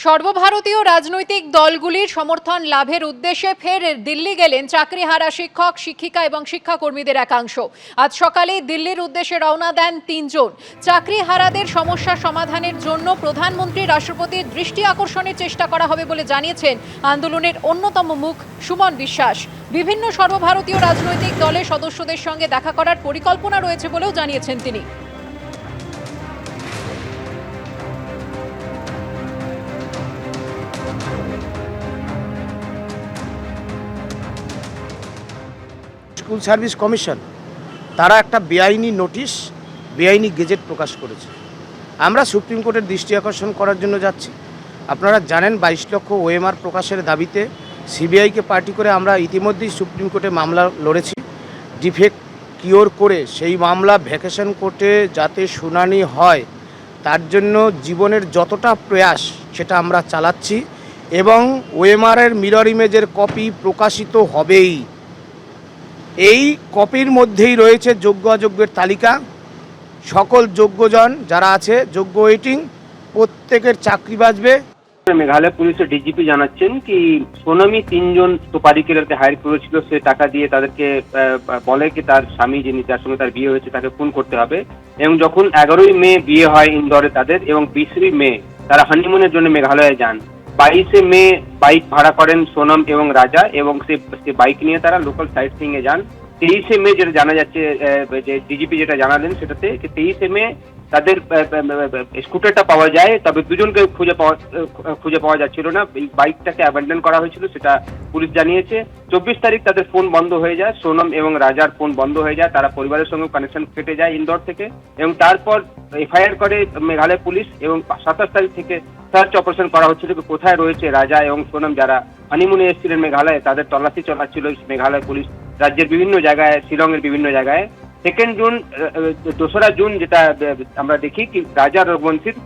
সর্বভারতীয় রাজনৈতিক দলগুলির সমর্থন লাভের উদ্দেশ্যে ফের দিল্লি গেলেন চাকরিহারা শিক্ষক শিক্ষিকা এবং শিক্ষাকর্মীদের একাংশ। আজ সকালে দিল্লির উদ্দেশ্যে রওনা দেন তিনজন। চাকরিহারাদের সমস্যা সমাধানের জন্য প্রধানমন্ত্রী রাষ্ট্রপতির দৃষ্টি আকর্ষণের চেষ্টা করা হবে বলে জানিয়েছেন আন্দোলনের অন্যতম মুখ সুমন বিশ্বাস। বিভিন্ন সর্বভারতীয় রাজনৈতিক দলের সদস্যদের সঙ্গে দেখা করার পরিকল্পনা রয়েছে বলেও জানিয়েছেন তিনি। স্কুল সার্ভিস কমিশন তারা একটা বেআইনি নোটিশ, বেআইনি গেজেট প্রকাশ করেছে। আমরা সুপ্রিম কোর্টের দৃষ্টি আকর্ষণ করার জন্য যাচ্ছি। আপনারা জানেন 22 লক্ষ ওএমআর প্রকাশের দাবিতে সিবিআইকে পার্টি করে আমরা ইতিমধ্যেই সুপ্রিম কোর্টে মামলা লড়েছি। ডিফেক্ট কিওর করে সেই মামলা ভ্যাকেশন কোর্টে যাতে শুনানি হয় তার জন্য জীবনের যতটা প্রয়াস সেটা আমরা চালাচ্ছি এবং ওএমআরের মিরর ইমেজের কপি প্রকাশিত হবেই। এই কপির মধ্যেই রয়েছে যোগ্য অযোগ্যের তালিকা। সকল যোগ্যজন যারা আছে যোগ্য ওয়েটিং প্রত্যেকের চাকরি বাঁচবে। মেঘালয় পুলিশের ডিজিপি জানাচ্ছেন কি সোনামি তিনজন সুপারিকেরাতে হায়ার করেছিল, সে টাকা দিয়ে তাদেরকে বলে কি তার স্বামী যিনি যার সঙ্গে তার বিয়ে হয়েছে তাকে খুন করতে হবে, এবং যখন 11ই মে বিয়ে হয় ইন্দোরে তাদের, এবং 20ই মে তারা হানিমুনের জন্য মেঘালয়ে যান। 22শে মে বাইক ভাড়া করেন সোনম এবং রাজা, এবং সে বাইক নিয়ে তারা লোকাল সাইট সিইং এ যান। 23শে মে যেটা জানা যাচ্ছে, যে ডিজিপি যেটা জানালেন সেটাতে 23শে মে তাদের স্কুটারটা পাওয়া যায়, তবে দুজনকে খুঁজে পাওয়া যাচ্ছিল না, বাইকটাকে অ্যাবান্ডন করা হয়েছিল সেটা পুলিশ জানিয়েছে। 24 তারিখ তাদের ফোন বন্ধ হয়ে যায়, সোনম এবং রাজার ফোন বন্ধ হয়ে যায়, তারা পরিবারের সঙ্গে কানেকশন কেটে যায় ইন্দোর থেকে, এবং তারপর এফআইআর করে মেঘালয় পুলিশ, এবং 27 তারিখ থেকে সার্চ অপারেশন করা হচ্ছিল কোথায় রয়েছে রাজা এবং সোনম, যারা হানিমুনে এসেছিলেন মেঘালয়ে, তাদের তল্লাশি চালাচ্ছিল মেঘালয় পুলিশ রাজ্যের বিভিন্ন জায়গায়, শিলংয়ের বিভিন্ন জায়গায়। 2রা জুন যেটা আমরা দেখি কি রাজা রঘুবংশীর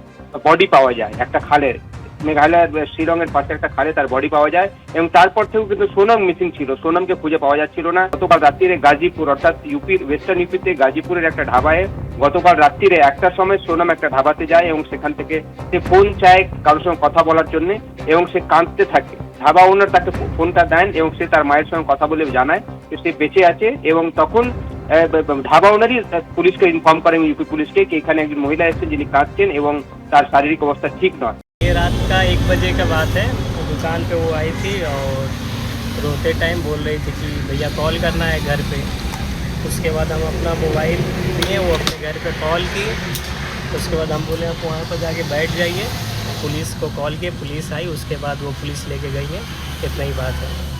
বডি পাওয়া যায় একটা খালের, মেঘালয়ের শিলংয়ের পাশে একটা খালে তার বডি পাওয়া যায়, এবং তারপর থেকেও কিন্তু সোনম মিসিং ছিল, সোনমকে খুঁজে পাওয়া যাচ্ছিল না। গতকাল রাত্রিরে গাজীপুর, অর্থাৎ ইউপির ওয়েস্টার্ন ইউপিতে গাজীপুরের একটা ঢাবায় গতকাল রাত্রিরে 1টার সময় সোনম একটা ঢাবাতে যায়, এবং সেখান থেকে সে ফোন চায় কারোর সঙ্গে কথা বলার জন্য, এবং সে কাঁদতে থাকে। ঢাবা ওনার তাকে ফোনটা দেন, এবং সে তার মায়ের সঙ্গে কথা বলে জানায় যে সে বেঁচে আছে, এবং তখন ঢাবা ওনারই পুলিশকে ইনফর্ম করেন, ইউপি পুলিশকে, कि এখানে একজন মহিলা এসেছেন যিনি কাঁদছেন এবং তার শারীরিক অবস্থা ঠিক নয়। ये रात का 1 बजे का बात है, तो दुकान पे वो आई थी और रोते टाइम बोल रही थी कि भैया कॉल करना है घर पे। उसके बाद हम अपना मोबाइल लिए, वो अपने घर पे कॉल की। उसके बाद हम बोले आप वहाँ पर जाके बैठ जाइए, पुलिस को कॉल किए, पुलिस आई, उसके बाद वो पुलिस लेके गई है, इतना ही बात है।